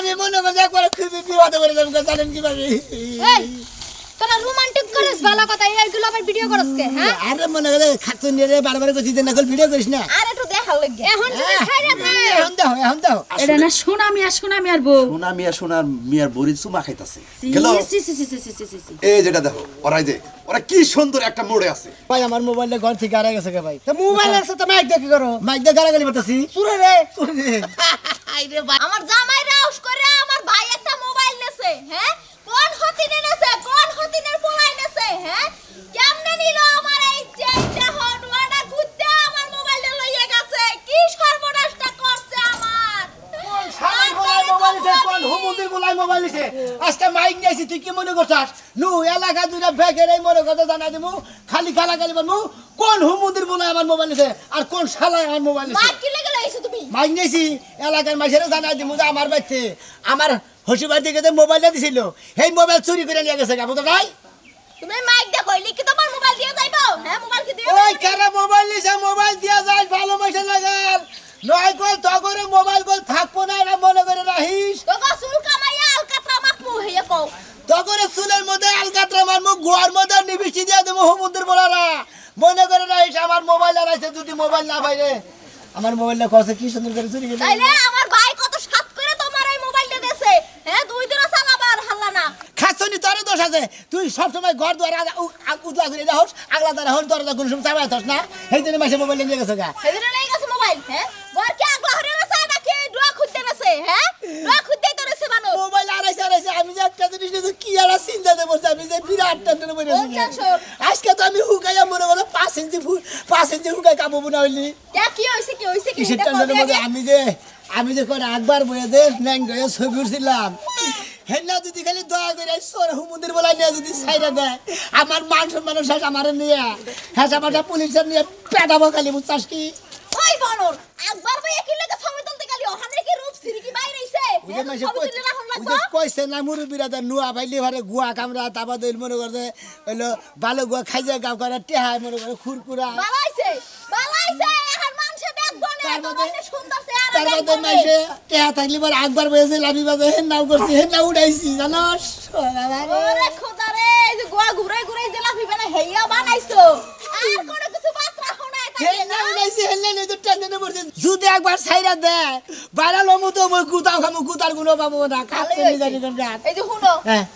আমি মনে করছি একবার খুবই বিপদে পড়ে যাবো জানেন কিভাবে এই তোরা রোমান্টিক করিস ভালো কথা এইগুলো আবার ভিডিও করস কে হ্যাঁ আরে মনে করে খাতুন রে বারবার কইছি যে নকল ভিডিও করিস না আরে একটু দেখা লাগে এখন যদি ছাইরা দে এখন দাও এটা না সোনা মিয়ার বউ সোনার মিয়ার বড়ি চুমা খাইতাছে গেল সি এই যেটা দেখো ওরা কি সুন্দর একটা মোড়ে আছে ভাই আমার মোবাইলটা ঘর থেকে হারিয়ে গেছে ভাই তো মোবাইল আছে তো মাইক দেখি করো মাইক দিয়ে গালাগালি করতেছি চুরে রে আইরে ভাই আমার জামাই রাউস করে আমার ভাই একটা মোবাইল নেছে হ্যাঁ কোন হতিনে নেছে কোন হতিনের পোলাই নেছে হ্যাঁ কেমনে নিল আমার এই চেইটা হটওয়াটা ঘুরতে আমার মোবাইলটা লইয়ে গেছে কি সর্বনাশটা করছে আমার কোন হুমুন্দির বলাই মোবাইল নিছে আজকে মাইক নিয়েছি তুই কি মনে করছস নু এলাকা দুটা ভেগের এই মনে কথা জানা দিমু খালি গালাগালি বলমু কোন হুমুন্দির বলাই আমার মোবাইল নিছে আর কোন শালায় আমার মোবাইল নিছে মাইক কি লাগা লাইছো তুমি মাইক নিয়েছি এলাকার মাইসেরা জানা দিমু যে আমার বাইতে আমার হসিবার দিকে যে মোবাইলটা দিছিল সেই মোবাইল চুরি করে নিয়ে গেছে গাবো তো নাই তুমি মাইক দেখো লিখি তোমার মোবাইল দিয়ে যাইবো হ্যাঁ মোবাইল কি দিয়ে ওই কারা মোবাইল নিছে মোবাইল দিয়া যায় ভালো মাইসা লাগার নয় কল তগরে মোবাইল কল থাকবো না এটা মনে করে রাখিস তোকে চুল কামাইয়া আলকাতরা মাপমু হইয়া কও তগরে চুলের মধ্যে আলকাতরা মারমু গোয়ার মধ্যে নিবিষ্টি দিয়ে দেবো হুমুন্দির বলারা মনে করে রাখিস আমার মোবাইল আর আছে যদি মোবাইল না পাইরে আমার মোবাইলটা কসে কি সুন্দর করে চুরি গেল তাইলে আমার ভাই কত সাত করে তোমার এই মোবাইলটা দেছে হ্যাঁ দুই দিন চালাবার হাল্লা না খাচ্ছনি তোর দোষ আছে তুই সবসময় ঘর দুয়ারে উদলা করে যাস আগলা দ্বারা হল দরজা কোনো সময় চাবাই থাস না সেই জন্য মাসে মোবাইল নিয়ে গেছে গা সেদিন লেগে গেছে মোবাইল হ্যাঁ ঘর কি আগলা হরে না চাই নাকি ডুয়া খুঁজতে নেছে হ্যাঁ ডুয়া খুঁজতেই তো নেছে মানুষ মোবাইল আড়াইছে আমি যে একটা জিনিস নিয়ে কি আর চিন্তা দেবো আমি যে বিরাট টেনশনে পড়ে কোন টেনশন? আজকে তো আমি হুকাইয়া মনে করো 5 ইঞ্চি হুকাই কাপড় না হইলি কি হইছে কি কিসের এটা টেনশনের কবে মধ্যে আগে? আমি যে করে একবার বয়ে দে ন্যাং গয়ে ছবি উঠছিলাম হেনা যদি খালি দয়া করে সর হুমুদের বলাই নিয়ে যদি সাইডে দেয় আমার মান সম্মান শেষ আমার নিয়ে হেসা পাশা পুলিশের নিয়ে পেটাবো খালি বুঝছাস কি ওই বনর একবার ভাই একই লাগে ছবি তুলতে গেলি ওখানে কি রূপ সিরি কি বাইরে আইছে ওই যে ছবি তুলতে রাখুন লাগবো কইছে না মুরুবিরা দা নুয়া ভাইলি ঘরে গুয়া কামরা তাবা দইল মনে করতে হইলো ভালো গুয়া খাইজা গাও করে টেহা মনে করে খুরকুরা বালাইছে এখন মানুষে দেখবো না তার মধ্যে- তোমার সুন্দর সে আর তার মধ্যে মাইসে টেহা থাকলি পর একবার বয়েছে লাভি বাজে হেন নাও করছি হেন না উড়াইছি জানোস ওরে খোদা রে এই যে গোয়া ঘুরে ঘুরে যে লাফিবে না হেইয়া বানাইছো আর কোনো কিছু বাতরা শোনায় তাই হেন না উড়াইছি হেন না তো টেনশনে পড়ছে যদি একবার সাইরা দে বাইরা লমু তো মই গুতাও খামু গুতার গুলো পাবো না খাচ্ছে নি জানি কোন রাত এই যে শুনো হ্যাঁ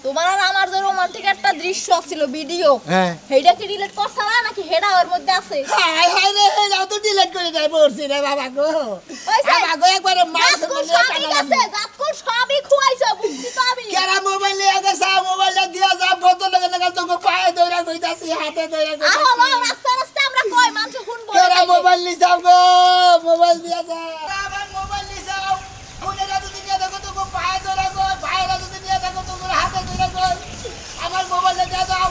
তোমার আর আমার যে রোমান্টিক একটা দৃশ্য ছিল ভিডিও হ্যাঁ হেইটা কি ডিলিট করছালা নাকি হেডা ওর মধ্যে আছে হাই হাই রে হেন তো ডিলিট করে দেয় পড়ছি রে বাবা গো বাবা গো একবারে মাছ জাতকুল মানে সবই গেছে জাতকুল সবই খুয়াইছো বুঝছি তো আমি কেরা মোবাইল নিয়ে গেছে মোবাইলটা দিয়া যা বোতল লাগে না তোকে পায়ে ধরে কইতাছি হাতে ধরে আহো কইতাছি রাস্তা রাস্তা আমরা কই মানুষ শুনবো কেরা মোবাইল নি যাও গো মোবাইল দিয়া যা আমার মোবাইল নি যাও ওনেরা যদি নিয়ে দেখো তোকে পায়ে ধরে গো ভাইরা যদি নিয়ে দেখো তোকে হাতে ধরে গো আমার মোবাইলটা দিয়া দাও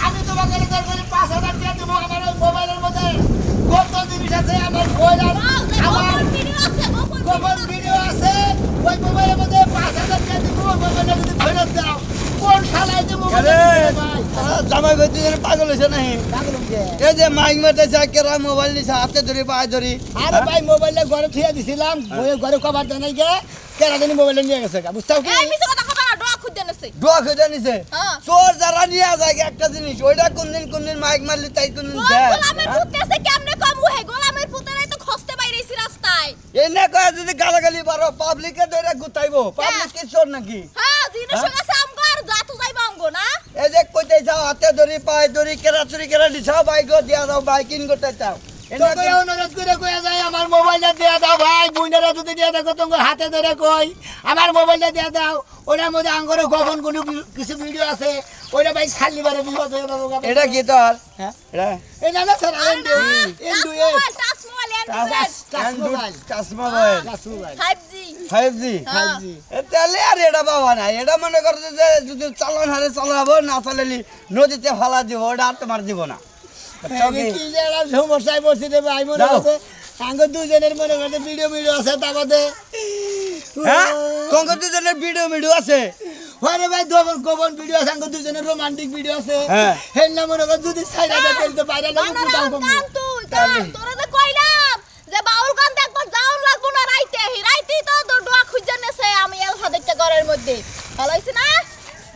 আমি তোমাকে দরকারি 5000 টাকা দেব আমার ওই মোবাইলের মধ্যে কত জিনিস আছে আমার ফোন আমার ভিডিও আছে গোপন ভিডিও আছে ওই মোবাইলের মধ্যে 5000 টাকা দেব মোবাইলটা যদি ফেরত দাও কোন শালায় দেব ভাই জামাই ভাই তুই পাগল হয়েছে নাহি পাগল কে এই যে মাইক মারতে যায় কেরা মোবাইল নিছে হাতে ধরে পায়ে ধরি আরে ভাই মোবাইলটা ঘরে থুয়ে দিছিলাম বইয়ে ঘরে কভার দেয় নাই গে কেরা জানি মোবাইলটা নিয়ে গেছে বুঝতাও কি এই মিছে কথা কবা না ডোয়া খুঁজতে নেছে ডোয়া খেতে নিছে হ্যাঁ। চোর যারা নিয়ে যায় একটা জিনিস ওইটা কোনদিন মাইক মারলি তাই কোনদিন দেয় গোলামের পুতেছে কেমনে কমু হে গোলামের পুতেরাই তো খসতে বাইরেছি রাস্তায় এনে কয় যদি গালাগালি পারো পাবলিকে ধরে গুতাইবো পাবলিক কি চোর নাকি হ্যাঁ জিনিস গেছে আমগো আর জাতু যাইবো আমগো না এই যে কইতে যাও হাতে ধরি পায়ে ধরি কেরা চুরি কেরা দিছাও বাইক দিয়া দাও বাইকিং করতে চাও তোকে অনুরোধ করে কয়ে যায় আমার মোবাইলটা দিয়ে দাও ভাই বুইনারা যদি দিয়ে দেখো তোমার হাতে ধরে কই আমার মোবাইলটা দিয়ে দাও ওটার মধ্যে আঙ্গরে গোপন কোনো কিছু ভিডিও আছে ওইটা ভাই ছাড়লিবারে বিপদ হয়ে যাবো এটা কি তোর হ্যাঁ এটা এটা না sir Andy touch mobile Android touch mobile touch mobile touch mobile 5G 5G হ্যাঁ। 5G তাহলে আর এটা বাবা না এটা মনে করছে যে যদি চালান হারে চালাবো না চালালি নদীতে ফালা দিব ওটা আর তোমার দিব না কি যে একটা সমস্যায় পড়ছি রে ভাই মনে যাও। হচ্ছে আঙ্গ দুজনের মনে করছে ভিডিও আছে তার মধ্যে হ্যাঁ তোমার দুজনের ভিডিও আছে আরে ভাই গোপন ভিডিও আছে আঙ্গ দুজনের রোমান্টিক ভিডিও আছে হ্যাঁ। হেন না মনে কর যদি সাইডা দে তেলতে বাইরে না কুটাও কম কান তুই কান তোরা তো কইলাম যে বাউল গান একবার যাওন লাগবো না রাইতে রাইতেই তো ডোয়া খুঁজে নেছে আমি ঘরের মধ্যে ভালো হইছে না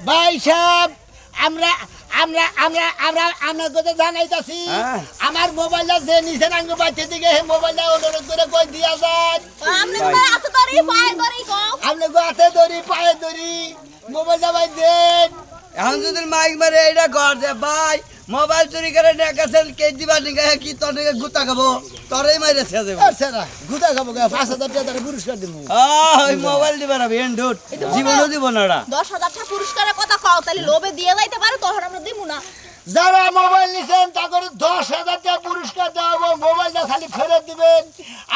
ভাই সাহেব আমরা আমরা আমরা আমরা আমরা কথা জানাইতাছি হ্যাঁ। আমার মোবাইলটা যে নিচে নাঙ্গ বাইতে দিকে হে মোবাইলটা অনুরোধ করে কই দিয়া যান আপনি তো আছে ধরি পায়ে ধরি কও আপনি হাতে ধরি পায়ে ধরি মোবাইলটা ভাই দেন এখন যদি মাইক মারে এইটা ঘর যে ভাই মোবাইল চুরি করে নিয়ে গেছেন কে দিবা নিয়ে কি তোর দিকে গুতা খাবো তোরই মাইরে ছেড়ে দেবো স্যার গুদা খাবো 5,000 টাকা তার পুরস্কার দিব ওই মোবাইল দিবা না ভেন্ডুট জীবনও দিব না ওরা 10,000 টাকা পুরস্কারের কথা কও তাহলে লোভে দিয়ে যাইতে পারে তখন আমরা দিমু না যারা মোবাইল নিছেন তাদের 10,000 টাকা পুরস্কার দেওয়া হবে মোবাইলটা খালি ফেরত দিবেন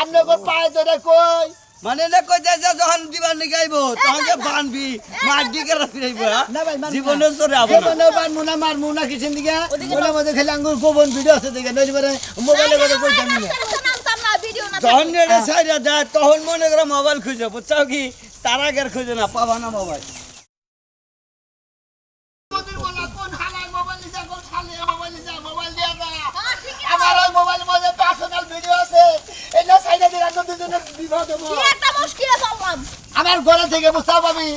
আপনাকে পায়ে ধরে কই মানে না কই যাচ্ছে যখন দিবা নিয়ে গাইবো তখন বানবি মার দিকে ফিরাইবো না ভাই মানবো না। জীবনে চলে আবো না জীবনেও বানবো না, মারবো না কিসের দিকে ওটার মধ্যে খালি আঙ্গুর গোপন ভিডিও আছে দেখে নইলে পরে মোবাইলের কথা কই জানি না নামতাম না ভিডিও না যখন এটা সাইডে দেয় তখন মনে করে মোবাইল খুঁজে বুঝছাও কি তার আগের খুঁজে না পাবা না মোবাইল কোন হালাল মোবাইল নিছে কোন খালি মোবাইল নিছে মোবাইল দিয়া যা হ্যাঁ, ঠিকই আমার ওই মোবাইলের মধ্যে পার্সোনাল ভিডিও আছে এটা সাইডে দিয়ে রাখো দুজনের বিবাহ দেবো কি একটা মুশকিলে পড়লাম আমার ঘরে থেকে বুঝতে পাবি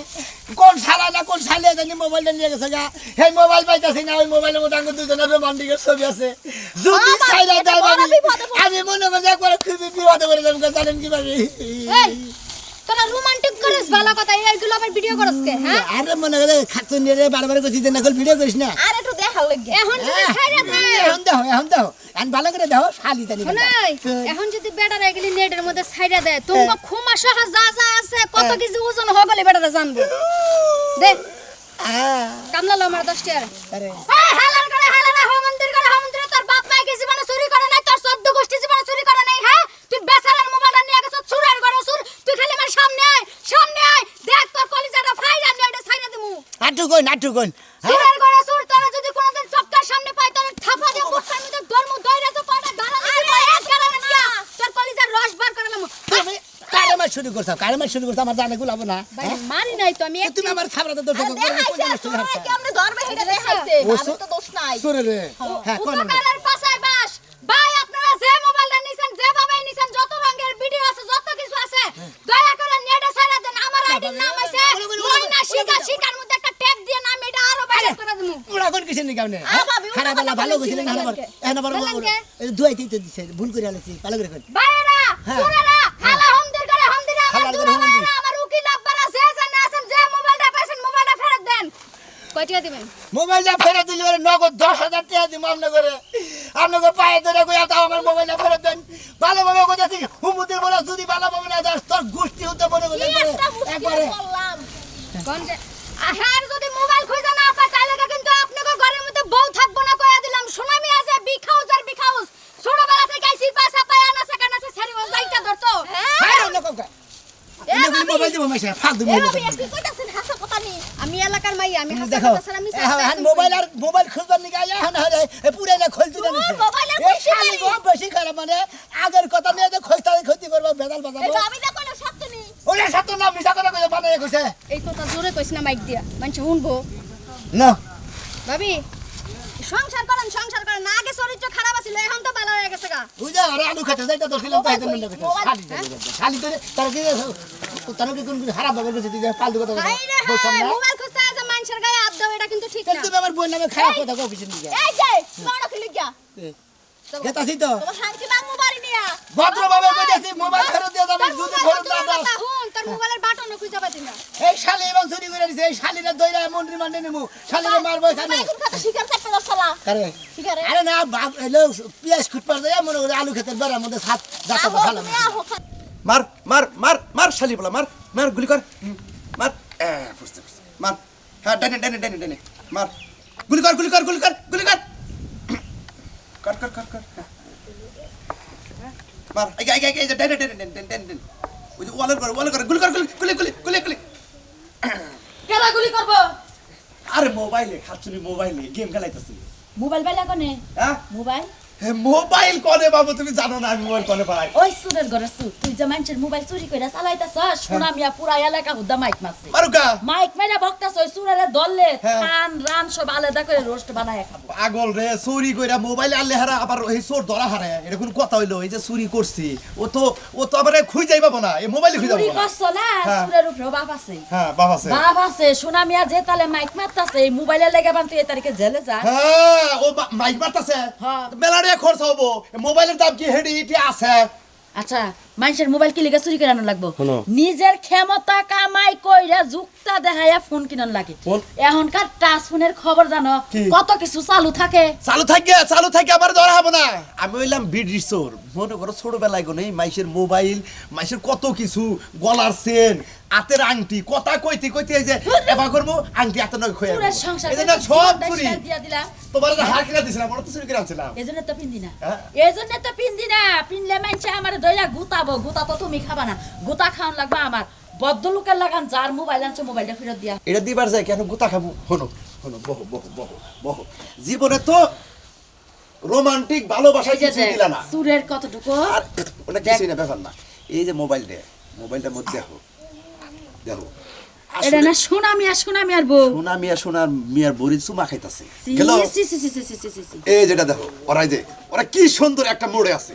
কোন শালা না কোন শালিয়া জানি মোবাইলটা নিয়ে গেছে গা সেই মোবাইল পাইতাছি না ওই মোবাইলের মধ্যে আঙ্গুর দুজনের রোমান্টিকের ছবি আছে যদি বাবা, সাইডে এটা দেয় বড় ভাবি বিপদে পড়ছি। আমি মনে মনে একবার খুবই বিপদে পড়ে যাবো জানেন কি ভাবি এই তোরা রোমান্টিক করিস ভালো কথা এইগুলো আবার ভিডিও করস কে হ্যাঁ আরে মনে করে খাতুন নিয়ে বারবার করছি যে নকল ভিডিও করিস না আর একটু দেখা লাগে এখন যদি ছাইরা দে এখন দেখো এখন ভালো করে দেখো শালি তালি শোনাই এখন যদি বেটারা এগুলি নেটের মধ্যে ছাইরা দেয় তোমার খুমা সহ যা যা আছে কত কিছু ওজন হগলে বেটারা জানবে দে কামলা আমার 10 টাকা আরে হালাল করে হালাল মন্দির তোর বাপ মাই কি জীবনে চুরি করে নাই তোর 14 গোষ্ঠী জীবনে চুরি করে নাই হ্যাঁ তুই বেচারার মোবাইলটা নিয়ে গেছ চুরের ঘরে চুর তুই খালি আমার সামনে আয় দেখ তোর কলিজাটা ফাইরা নিয়ে এটা ছাইরা দিমু নাটু কোন চুরের ঘরে চুর তোরা যদি কোনোদিন চক্কার সামনে পাই তোর থাপা দিয়ে মুখের মধ্যে ধর্ম দইরা তো কয়টা গালা দিবি এক গালা দিয়া তোর কলিজার রস বার করালাম কারেমার শুরু করছো আমার জানে গুলাবো না ভাই মারি নাই তো আমি তুমি আমার থাবড়াতে দোষ করো দেখাইছে কি আমরা ধরবে হেডে দেখাইছে আমি তো দোষ নাই সরে রে হ্যাঁ কোন উপকারের পাশায় বাস ভাই আপনারা যে মোবাইলটা নিছেন যে ভাবেই নিছেন যত রঙের ভিডিও আছে যত কিছু আছে দয়া করে নেটে ছাড়া দেন আমার আইডির নাম আছে ময়না শিকার মধ্যে একটা ট্যাগ দিয়ে নাম এটা আরো ভাইরাল করে দিমু ওরা কোন কিছু নি কামনে ভাবি, ওরা খারাপ বেলা ভালো কথা কইছিলেন বললেন না কে? এখন আবার বললেন কে? দুয়াইতেই তো দিছে ভুল করে আলেছি ভালো করে কই ভাইরা হ্যাঁ। সুরেরা হালা হামদির করে হামদিরা আমার হালাল করে দুলা হামদির। ভাইরা আমার উকিল আব্বারা যে জানে আছেন যে মোবাইলটা পাইছেন মোবাইলটা ফেরত দেন কয় টাকা দিবেন মোবাইলটা ফেরত দিলে পরে নগদ 10,000 টাকা দিম আপনাকে পায়ে ধরে কই তাও আমার মোবাইলটা ফেরত দেন ভালোভাবে কইতাছি হুমুদের বলা যদি ভালোভাবে না দাস তোর গোষ্ঠী হতে বলে কি বলে একটা মুশকিলে একবারে পড়লাম কোন যে হ্যাঁ যদি মোবাইল খুঁজে না পায় তাহলে কিন্তু আপনাকে ঘরের মধ্যে বউ থাকবো না কইয়া দিলাম সোনামি আছে বিখাউজ ছোটবেলা থেকে আইছি পাসা পায় না সেখানে আছে ছেড়ে যাইতা ধরতো হ্যাঁ না কাকা এনে মোবাইল দিব মাইসা ফাক দিব এ ভাবি আজকে কইতাছেন হাসা কথা নি আমি এলাকার মাই আমি হাসা দেখো কথা ছাড়া মিছা এখন মোবাইল খুলবার নিকে এখন পুরে না খুলতে না ও, মোবাইলের এই খুশি শালি নাই। গো বেশি খারাপ মানে আগের কথা নিয়ে যে ক্ষতি করব বেদাল বাজাবো এটা আমি না কইলে সত্য নি ওরে সাথে না মিছা কথা কইছে বানায় কইছে এই কথা জোরে কইছ না মাইক দিয়া মানুষ শুনবো না ভাবি সংসার করেন না আগে চরিত্র খারাপ আছিল এখন তো ভালো হয়ে গেছে গা বুঝা আর আলু খেতে যাইতা তো ছিলাম তাই জন্য লাগে শালি তো তার কি তার কি কোন খারাপ ভাবে কইছে তুই পাল্টু কথা হাই রে বলছাম হাই না মোবাইল খুঁজতে আছে মানুষের গায়ে হাত দাও এটা কিন্তু ঠিক না তুমি আমার বোন নামে খারাপ কথা কও কিছু নিকে এই যে কোন কি লিখা গেতাছি তো তোমার শান্তি মাগমু বাড়ি নিয়া ভদ্রভাবে কইতাছি মোবাইল ফেরত দিয়ে যাবে যদি ফেরত না দাও হুন তোর মোবাইলের বাটন খুঁজে পাতি না এই শালি এবং চুরি করে দিছে এই শালিরে দইরা মন্ত্রী মানে নেমু শালিরে মারবো এখানে মাইকুর কথা শিকার চাপে দছলা আরে শিকারে আরে না বাপ এলো পিয়াজ খুটপার দেয়া মনে করে আলু খেতে বেড়ার মধ্যে সাত যাতা আহো ভালো তুমি আহো মার মার মার মার শালি বলা মার গুলি কর মার বুঝতে মার হ্যাঁ ডানে মার গুলি কর কর মার এই যে ডানে ওই যে ওয়ালের কর গুলি কর গুলি কেলা গুলি করব আরে মোবাইলে খাচ্ছুনি মোবাইলে গেম খেলাইতেছি মোবাইল বাইলা কোনে হ্যাঁ মোবাইল মোবাইল কনে বাবু তুমি জানো না আমি মোবাইল কনে পাই ওই সুরের ঘরে সুর তুই যে মানুষের মোবাইল চুরি করে চালাইতাছস সোনা মিয়া পুরা এলাকা হুদ্দা মাইক মারছে মারুকা মাইক মেরে বকতাছ ওই সুরের দললে হ্যাঁ। খান রান সব আলাদা করে রোস্ট বানায় খাবো পাগল রে চুরি কইরা মোবাইল আনলে হারা আবার এই চোর ধরা হারায় এটা কোন কথা হইলো এই যে চুরি করছি ও তো আবার খুঁজে যাইবা না এই মোবাইল খুঁজে চুরি যাবো না করছ না হ্যাঁ। সুরের উপরে বাপ আছে হ্যাঁ বাবা আছে বাপ আছে সোনা মিয়া যে তালে মাইক মারতাছে এই মোবাইলে লেগে বান তুই এই তারিখে জেলে যা হ্যাঁ ও মাইক মারতাছে হ্যাঁ। মেলারে খরচ হবো মোবাইলের দাম কি হেডি ইটি আছে আচ্ছা মানুষের মোবাইল কি লেগে চুরি করে আনার লাগবো শোনো। নিজের ক্ষমতা কামাই কইরা যুক্তা দেখাইয়া ফোন কিনার লাগে ফোন? এখনকার টাচ ফোনের খবর জানো কি? কত কিছু চালু থাকে চালু থাকে আবার ধরা হবো না আমি হইলাম বিডি চোর মনে করো ছোটবেলায় কোন মাইসের মোবাইল মাইসের কত কিছু গলার চেন হাতের আংটি কথা কইতে কইতে এই যে এবার করবো আংটি হাতে নয় খয়ে চুরের সংসার এই যে না সব চুরি দিয়া দিলা তোমার যে হার কিনা দিছিলাম ওরা তো চুরি করে আনছিলাম এজন্য তো পিন্দি না হ্যাঁ? এজন্য তো পিন্দি না পিনলে মানুষে আমার দইরা গুতাবো গুতা তো তুমি খাবা না গুতা খাওয়ান লাগবে আমার বদ্ধ লোকের লাগান যার মোবাইল আনছে মোবাইলটা ফেরত দিয়া এটা দিবার যায় কেন গুতা খাবো হনো হনো বহু বহু বহু বহু জীবনে তো রোমান্টিক ভালোবাসা এই যে কিছু দিলা না চুরের কতটুকু আর ওটা কিছুই না ব্যাপার না এই যে মোবাইলটার মধ্যে দেখো দেখো এটা না সোনা মিয়ার বউ সোনার মিয়ার বড়ি চুমা খাইতাছে সি গেল সি সি সি সি সি সি সি এই যেটা দেখো ওরা কি সুন্দর একটা মোড়ে আছে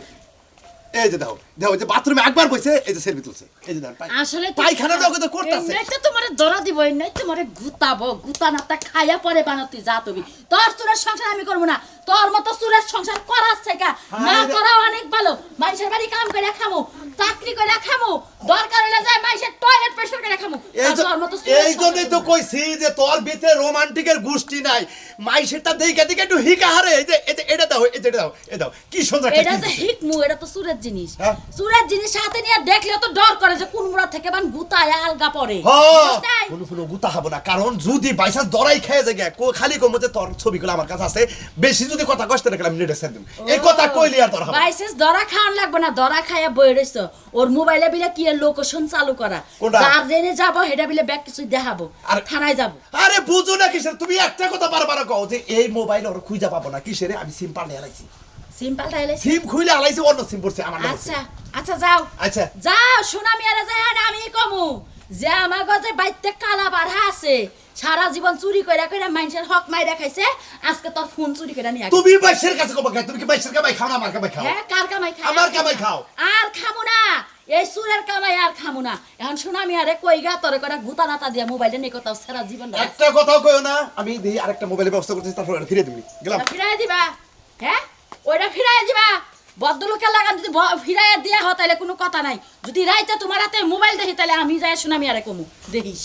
এই যে দেখো যে বাথরুমে একবার বসে এই যে সেলফি তুলছে এই যে দেখো আসলে পায়খানা দাও তো করতেছে এমনিতে তোমারে ধরা দিব নাই তোমারে গুতাবো গুতা না তা খাইয়া পরে বানা তুই যা তুমি তোর চুরের সংসার আমি করবো না তোর মতো চুরের সংসার করার থেকে না করা অনেক ভালো মানুষের বাড়ি কাম করে খামু চাকরি করে খামু দরকার হলে যায় মানুষের টয়লেট পরিষ্কার করে খামু তোর মতো এই জন্যই তো কইছি যে তোর ভিতরে রোমান্টিকের গোষ্ঠী নাই মাইসেরটা দেখে দেখে একটু হিকা হারে এই যে এটা দাও এই দাও এই দাও কি সুন্দর একটা এটা জিনিস যে দিছে। হিকমু এটা তো সুরের জিনিস হ্যাঁ। সুরের জিনিস সাথে নিয়ে দেখলে তো ডর করে যে কোন মুড়া থেকে বান গুতায় আলগা পড়ে হ্যাঁ বুঝছ নাই? কোনো গুতা হবো না কারণ যদি বাইসা দরাই খেয়ে যায় খালি কমতে তোর ছবিগুলো আমার কাছে আছে বেশি যদি কথা কষ্ট রাখলাম নেটে সেন্ড এই কথা কইলি আর তোর হবে বাইসেস দরা খাওয়ান লাগবে না দরা খাইয়া বই রইছো ওর মোবাইলে বিলে কি এর লোকেশন চালু করা কোনটা? যার জেনে যাব হেডা বিলে ব্যাগ কিছু দেখাবো আর আর- থানায় যাব আরে বুঝো না কিসের তুমি একটা কথা বারবার কও যে এই মোবাইল ওর খুঁজে পাবো না কিসের আমি সিম পাল্টে আলাইছি সিম্পল টাইলে সিম খুলে আলাইছি অন্য সিম পড়ছে আমার নাম আচ্ছা আচ্ছা যাও আচ্ছা যাও সোনামি আরে যাই না আমি কমু যে আমার গজে বাইতে কালা বাড়া আছে সারা জীবন চুরি কইরা কইরা মানুষের হক মাইরা খাইছে আজকে তোর ফোন চুরি কইরা নিয়ে তুমি বাইশের কাছে কবা তুমি কি বাইশের কামাই খাও না আমার কামাই খাও হ্যাঁ কার কামাই খাই আমার কামাই খাও। আর খামু না এই সুরের কামাই আর খামু না এখন সোনামি আরে কইগা তোরে কইরা গুতা নাতা দিয়া মোবাইলে নিয়ে কোথাও সারা জীবন একটা কথাও কইও না আমি দিই আরেকটা মোবাইলের ব্যবস্থা করতেছি তারপর এটা ফিরে দিবি গেলাম ফিরাই দিবা হ্যাঁ ওইটা ফিরাই দিবা বদলুকে লাগান যদি ফিরাই দিয়া হয় তাহলে কোনো কথা নাই যদি রাইতে তোমার হাতে মোবাইল দেখি তাহলে আমি যাই সোনামি আরে কমু দেখিস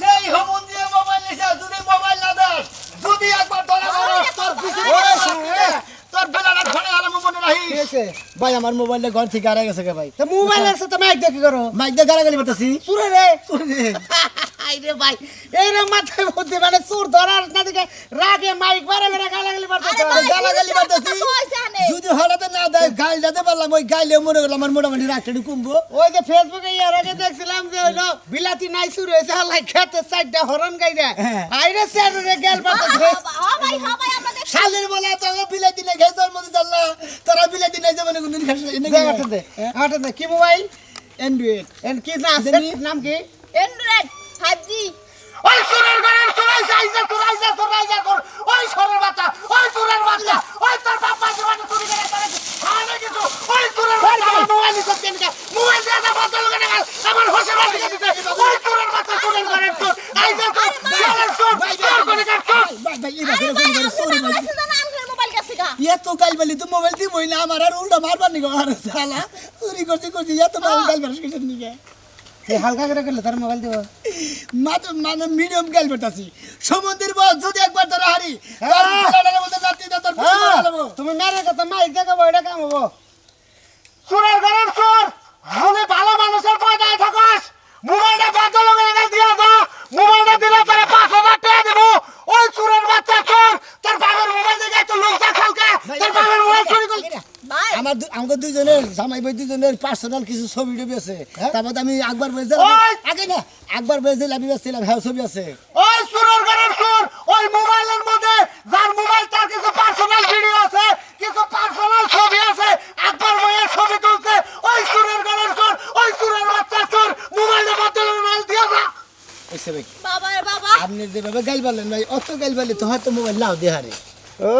যেই হমন দিয়ে মোবাইল নিছে যদি মোবাইল না দাস যদি একবার ধরা করস তোর পিছনে তোর বেলাটা ধরে আলাম মনে রাখি এসে ভাই আমার মোবাইলটা ঘর থেকে হারিয়ে গেছে কে ভাই তা মোবাইল আছে তো মাইক দেখি করো মাইক দিয়ে গালাগালি করতেছি চুরে রে আইরে ভাই এইরকম মাথায় মধ্যে মানে চোর ধরার না দিকে রাগে মাইক বারে বারে গালাগালি মারতেছে গালাগালি করতেছি যদি হঠাৎ না দেয় গাইল দিতে পারলাম ওই গাইলে মনে করলাম আমার মোটামুটি রাখতে কমবো ওই যে ফেসবুকে ইয়ার আগে দেখছিলাম যে হইলো বিলাতি নাই শুরু হয়েছে হালাই খেতে সাইডটা হরন গাইরা আইরে স্যারে গেল পাতে শালের বলে তো বিলাই দিনে খেয়ে তোর মধ্যে জানলা তোরা বিলাই দিনে যাবে না কোনদিন খাস আটে দে কি মোবাইল অ্যান্ড্রয়েড এন কি না আছে নাম কি এন্ড্রয়েড 5G ওই সুরের ঘরের সুরাই যা কর ওই সরের বাচ্চা ওই সুরের বাচ্চা ওই তোর বাপ মা জীবনে চুরি করে করে খাওয়ানো কিছু ওই সুরের বাচ্চা আমার মোবাইল নিতে কেন মোবাইল দিয়ে দা বদল করে আমার হোসে বাড়ি দিতে ওই সুরের বাচ্চা সুরের ঘরের সুর আই যা তো শালের সুর তোর করে কাট ভাই ভাই এটা করে করে সরে ভাই মোবাইল কাছে গা এত গাইল বলি তো মোবাইল দি বই না আমার আর উল্টা মারবার নিগো আর শালা চুরি করছি এত গাইল বারস কিসের নিগে এই হালকা করে করলে তার মোবাইল দিব মাত্র মানে মিডিয়াম গাইল বেটাছি সমুদ্রের বল যদি একবার ধরে হারি তার বেলাটার মধ্যে যাচ্ছি না তোর পিছনে লাগাবো তুমি মেরে কথা মাইক দেখাবো এটা কাম হবো সুরের ঘরের সুর শুনে ভালো মানুষের পয়দায় থাকস মোবাইলটা বদল করে দিয়া দাও মোবাইলটা দিলে তারে 5000 টাকা দেব ওই সুরের বাচ্চা চোর তোর বাবার মোবাইল দেখে একটু লোকটা খালকা তোর বাবার মোবাইল চুরি কর ভাই আমাদের দুজনের জামাই ভাই দুজনের পার্সোনাল কিছু ছবি টবি আছে তারপর আমি একবার বেজেলাম ওই! আগে না একবার বেজেলাম আমি বেজেছিলাম হ্যাঁ ছবি আছে ওই সুরের ঘরের সুর ওই মোবাইলের মধ্যে যার মোবাইল তার কিছু পার্সোনাল ভিডিও আছে কিছু হইছে ভাই বাবা রে বাবা আপনি যেভাবে গাইল বললেন ভাই অত গাইল বললে তো হয়তো মোবাইল নাও দেহারে ও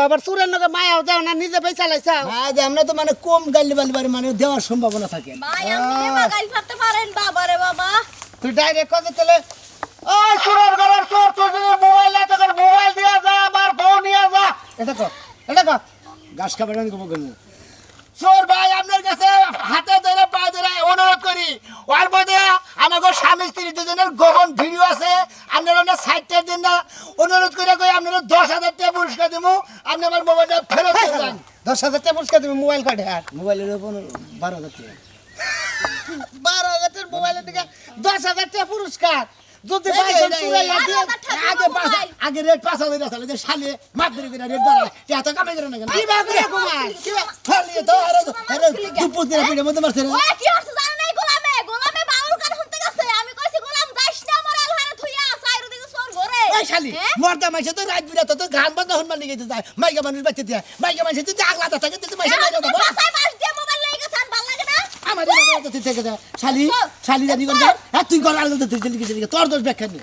আবার চুরের লগে মায়াও যাও না নিজে পয়সা চালাইছা ভাই যে আমরা তো মানে কম গাইল বলবার মানে দেওয়ার সম্ভাবনা থাকে ভাই আপনি বাগাইল ফাটতে পারেন বাবা রে বাবা তুই ডাইরেক্ট কথা চলে ওই চুরের ঘরের চোর তুই যদি মোবাইল না তোর মোবাইল দিয়া যা আমার ফোন নিয়ে যা এটা কর গাছ খাবার আমি কমো কেন চোর ভাই আপনার কাছে হাতে ধরে পা ধরে অনুরোধ করি ওর মধ্যে আমাকে স্বামী স্ত্রী দুজনের গোপন ভিডিও আছে আপনারা ওনার সাইডটার জন্য অনুরোধ করে কই আপনারা 10,000 টাকা পুরস্কার দেবো আপনি আমার মোবাইলটা ফেরত দিয়ে যান 10,000 টাকা পুরস্কার তুমি মোবাইল কাটে আর মোবাইলের উপর 12,000 টাকা 12,000 টাকার মোবাইলের দিকে 10,000 টাকা পুরস্কার যদি এই ভাই যে, চুরে এই, লাগে আগে রেট 5,000 আসলে যে শালে মাপ ধরে করে রেট বাড়ায় এত কামাই করে না কেন কি ভাবে ঘুমায় কি খালি তো আরে দুপুর দিনে পিঠে মধ্যে মারছে ওই কি হচ্ছে জানেন নাই গোলামে বাউল কার হতে গেছে আমি কইছি গোলাম যাইস না আমার আলহারে থুইয়া সাইরু দিকে সর ঘরে এই শালি মর্দা মাইছে তো রাত বিরাত তো গান বন্ধ হন মানে গেছে যায় মাইকা মানুষ বাচ্চা দিয়া মাইকা মানুষ তো আগলাটা থাকে তো মাইছে মাইরা দাও বাসায় বাস দিয়ে মোবাইল লয়ে গেছেন ভাল লাগে না আমার দিকে তো থেকে যা শালি শালি জানি কোন হ্যাঁ তুই ঘর আলো তো তুই গেছিস তোর দোষ ব্যাখ্যা নেই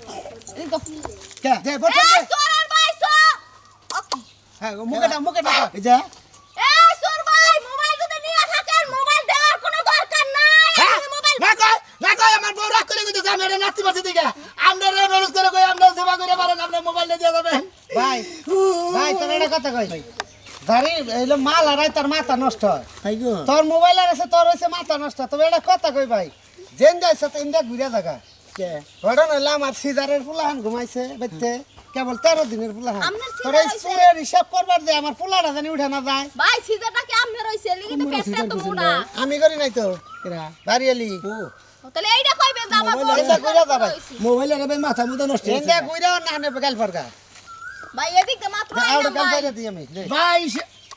কে দে বল এই সরার ভাই সো ওকে হ্যাঁ মুখে না এই যা এই সর ভাই মোবাইল যদি নিয়ে থাকেন মোবাইল দেওয়ার কোনো দরকার নাই আমি মোবাইল না কই আমার বউ রাগ করে গেছে আমরা নাচতে পারছি দিকে আমরা অনুরোধ করে কই আমরা সেবা করে পারেন আমরা মোবাইল দিয়ে যাবেন ভাই তোর একটা কথা কই জারি এলো মাল আড়াই তোর মাথা নষ্ট হয় তাই গো তোর মোবাইল আর আছে তোর হইছে মাথা নষ্ট তবে একটা কথা কই ভাই জেন যাইছ তো ইন্ডিয়া ঘুরে জায়গা কে ঘটনা হইলো আমার সিজারের ফুলাহান ঘুমাইছে বেতে কেবল 13 দিনের ফুলাহান আপনার তোর সিজার এই হইছে? চুরের হিসাব করবার যে আমার ফুলাটা জানি উঠে না যায় ভাই সিজারটা কি আমনে রইছে লিখে তো পেটটা তো মুনা আমি করি নাই তো এরা বাড়ি এলি ও তাহলে এইটা কইবেন যে আমার বউ এটা কইরা যা ভাই। মোবাইলের ভাই মাথা মুদা নষ্ট হয়েছে ইন্ডিয়া ঘুরে না নে গাল ফরকা ভাই এদিকে মাত্র আউট আইলাম গাল ভাই ফেরে দিই আমি দে। ভাই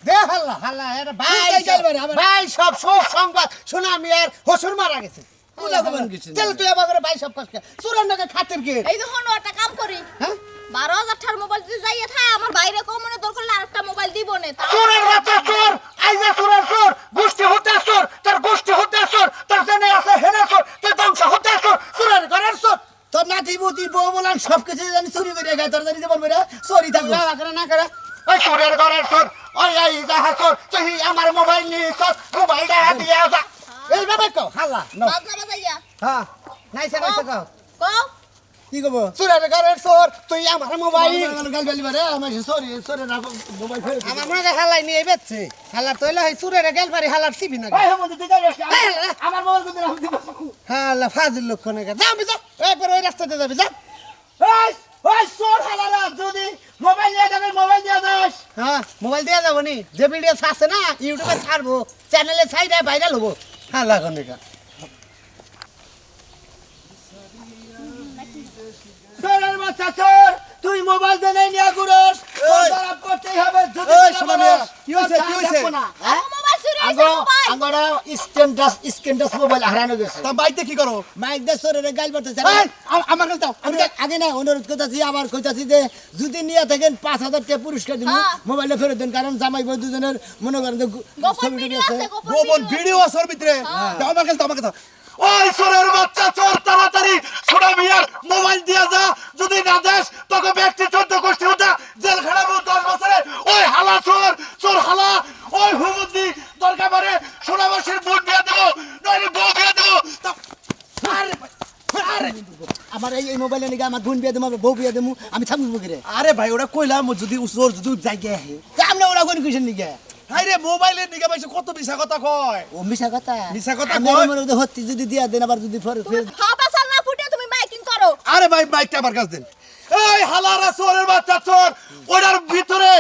দে হাল্লা হাল্লা এর ভাই তুই যাই যাইবার, আবার- ভাই সব সুখ সংবাদ শোনা আমি আর হসুর মারা গেছে কুলা কমান কিছু চল তুই আবার করে ভাই সব কষ্ট চুরের নাকি খাতির কি এই দেখুন একটা কাম করি হ্যাঁ 12,000 টাকার মোবাইল যদি যাইয়া থাকে আমার বাইরে কমনে দরকার হলে আরেকটা মোবাইল দিব না তা চোরের বাচ্চা চোর আইজা চোরের চোর গোষ্ঠী হতে চোর তোর গোষ্ঠী হতে চোর তোর জেনে আছে হেনে চোর তুই বংশ হতে চোর চোরের ঘরের চোর তোর নাতি বুতি বউ বলান সব কিছু জানি চুরি করে গায় তোর জানি জীবন বেরা সরি থাকবো লাগা করে না করে ওই চোরের ঘরের চোর ওই আই যাহা চোর তুই আমার মোবাইল নিয়ে চোর মোবাইলটা দিয়ে যা এইভাবে কও হাল্লা নাও বাজনা বাজাইয়া হ্যাঁ নাইছে নাইছে কও কও কি কব চোরের ঘরের চোর তুই আমার মোবাইল গাল গালি বারে আমার সরি সরি না মোবাইল ফেলে আমার মনে হয় হালাই নিয়ে বেচছে হালার তৈলে হয় চোরের গেল পারি হালার সিবি না ভাই মধ্যে তুই যাই আমার মোবাইল কোন দিন আমি দিব হালা ফাজিল লক্ষ না যা আমি যা একবার ওই রাস্তাতে যাবি যা ওই ওই সোর হালারা যদি মোবাইল নিয়ে যাবে মোবাইল দিয়ে দাস হ্যাঁ মোবাইল দেওয়া যাবো নি যে ভিডিও আছে না ইউটিউবে ছাড়বো চ্যানেলে ছাইডে ভাইরাল হবো হ্যাঁ লাগো নিকা সোরের বাচ্চা চোর তুই মোবাইল দে নাই নিয়া গুরস তোর খারাপ করতেই হবে যদি ওই সোনামিয়া, কি হইছে, কি হইছে? হ্যাঁ আমার মোবাইল চুরি হইছে আঙ্গো মোবাইল আঙ্গোরা স্ক্যান্ডাস মোবাইল হারানো গেছে তা বাইতে কি করো মাইক দে সোরের গাইল করতেছে এই, আমার কাছে দাও আমি আগে না অনুরোধ করতেছি আবার কইতাছি যে যদি নিয়ে থাকেন 5,000 টাকা পুরস্কার দিব হ্যাঁ। মোবাইলটা ফেরত দেন কারণ জামাই বউ দুজনের মনে করেন যে গোপন ছবি ভিডিও টবি আছে গোপন ভিডিও আছে ওর ভিতরে দাও আমার কাছে দাও আমার কাছে দাও। ওই চোরের বাচ্চা চোর তাড়াতাড়ি সোনা মিয়ার মোবাইল দিয়া যা যদি না দেস তোকে ব্যক্তি 14 গোষ্ঠী হতে জেল খাটাবো 10 বছরে ওই হালা চোর চোর হালা ওই হুমুদি দরকার পড়ে সোনাবাসীর বোন বিয়ে দেবো নইলে বউ বিয়ে দেবো তা- আরে আমার এই মোবাইলে নিয়ে আমার বোন বিয়ে দেবো আমার বউ বিয়ে দেবো আমি থাকবো কিরে আরে ভাই ওরা কইলাম যদি চোর যদি জায়গায় আহে আমরা ওরা কোন কিসের নিয়ে হাই রে মোবাইলের নিগা পাইছে কত মিছা কথা কয় ও মিশা কথা মিছা কথা আমি কয়? মনে করি হত্তি যদি দিয়া দেন আবার যদি ফেরত হাবা সাল না ফুটে তুমি মাইকিং করো আরে ভাই মাইকটা আমার কাছে দেন এই হালারা চোরের বাচ্চা চোর ওটার ভিতরে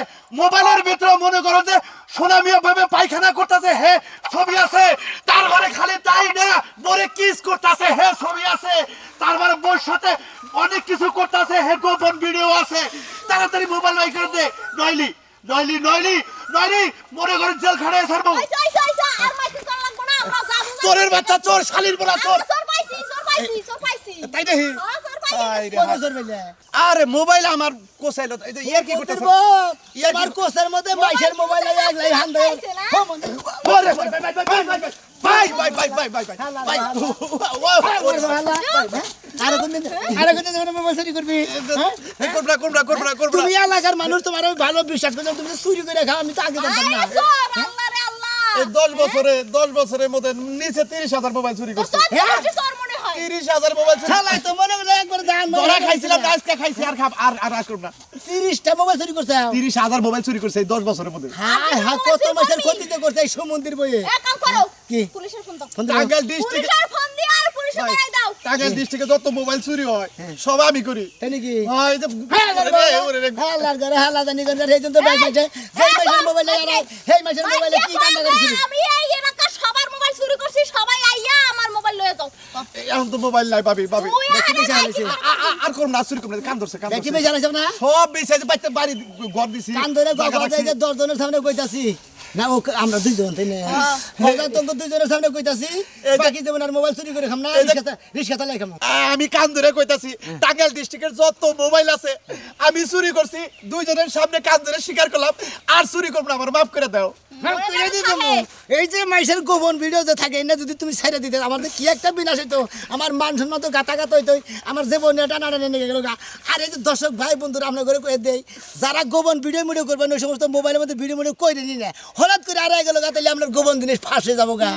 মোবাইলের ভিতরে মনে করো যে সোনামিয়া ভাবে পায়খানা করতেছে হে ছবি আছে তারপরে খালি তাই না বরে কিস করতেছে হে ছবি আছে তারপরে বোর সাথে অনেক কিছু করতেছে হে গোপন ভিডিও আছে তাড়াতাড়ি মোবাইল বাই করে দে নইলি নইলি নইলি নইলি মনে করে জেল খাটায় ছাড়বো আইসা আইসা আইসা আর মাইকিং করা লাগবে না আমরা যাবো চোরের বাচ্চা চোর শালির বলা চোর চোর পাইছি তাই দেখি হ্যাঁ চোর পাইছি আই রে কত হায়। জোর বেলে আরে মোবাইল আমার কোসাইলো এই যে ইয়ার কি করতেছে আমার কোসের মধ্যে মাইশের মোবাইল লাগলাই হান দেয় পাইছে না ওরে ভাই ভাই ভাই ভাই ভাই ভাই ভাই ভাই ভাই ভাই ভাই ভাই ভাই ভাই আরে কোন দিন মোবাইল চুরি করবি হ্যাঁ? করবো তুমি এলাকার মানুষ তোমার আমি ভালো বিশ্বাস করলাম তুমি যে চুরি করে খাও আমি তো আগে জানতাম না আরে সর, আল্লাহ রে আল্লাহ। এই 10 বছরের মধ্যে নিচে 30,000 মোবাইল চুরি করছে সত্যি বলছি, সর মনে হয়। 30,000 মোবাইল চুরি শালাই তো মনে করে একবার জান ধরা খাইছিলাম না, আজকে খাইছি আর খাব আর করব না 30টা মোবাইল চুরি করছে 30,000 মোবাইল চুরি করছে এই 10 বছরের মধ্যে হ্যাঁ হ্যাঁ কত মাসের ক্ষতি তো করছে এই সমুদ্রের বইয়ে এক কাম করো, কি? পুলিশের ফোন দাও। ফোন দাও। টাঙ্গাইল ডিস্ট্রিক্টে পুলিশের ফোন দিয়ে আর পুলিশে ধরাই দাও। টাঙ্গাইল ডিস্ট্রিক্টে যত মোবাইল চুরি হয় সব আমি করি তাই নাকি হয় এই যে হালার ঘরে হালা জানি গঞ্জার এই জন্য ব্যাগ আছে সেই মাসের মোবাইলে আর সেই মাসের মোবাইলে কি কান্না করেছিস আমি এই এলাকার সবার মোবাইল চুরি করছি, সবাই আইয়া আমার মোবাইল লয়ে যাও। এখন তো মোবাইল নাই পাবি তুই দেখি আরে বেশি নাই হয়েছে। কি আর করব না চুরি করব না কাম ধরছে দেখি বেশ জানাইছ না সব বেশি বাইতে বাড়ি ঘর দিছি কান ধরে জায়গা গগা রাখছি। যে 10 জনের সামনে কইতাছি না ও আমরা দুইজন তাই না ওটা তো দুইজনের সামনে কইতাছি বাকি যেমন আর মোবাইল চুরি করে খাম না রিস্কা চালাই খাম আমি কান ধরে কইতাছি টাঙ্গাইল ডিস্ট্রিক্টের যত মোবাইল আছে আমি চুরি করছি দুইজনের সামনে কান ধরে স্বীকার করলাম আর চুরি করব না আমার মাফ করে দাও এই যে মাইসের গোপন ভিডিও যে থাকে না যদি তুমি ছাইড়া দিতে আমার তো কি একটা বিনাশ হইতো আমার মান সম্মান তো গাতা গাতা হইতো আমার জীবন টানা টানে নিয়ে গেল আর এই যে দর্শক ভাই বন্ধুরা আমরা করে কয়ে দেই যারা গোপন ভিডিও মিডিও করবেন ওই সমস্ত মোবাইলের মধ্যে ভিডিও মিডিও কই নি না হঠাৎ করে আর গেল গা তাহলে আপনার গোপন জিনিস ফাঁসে যাবো গা